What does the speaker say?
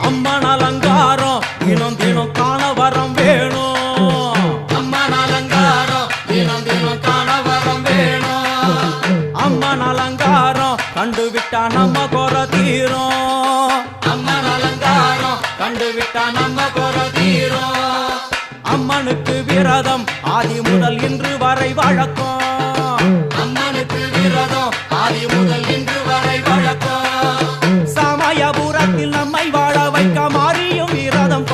அம்மன் அலங்காரம் தினம் தினம் காண வரம் வேணும். அம்மன் அலங்காரம் தினம் தினம் காண வரம் வேணும். அம்மன் அலங்காரம் கண்டு விட்டா நம்ம குறை தீரும். அம்மன் அலங்காரம் கண்டு விட்டா நம்ம குறை தீரும். அம்மனுக்கு விரதம் ஆதி முதல் இன்று வரை வழக்கம். அம்மனுக்கு விரதம் ஆதி முதல் இன்று வரை வழக்கம்.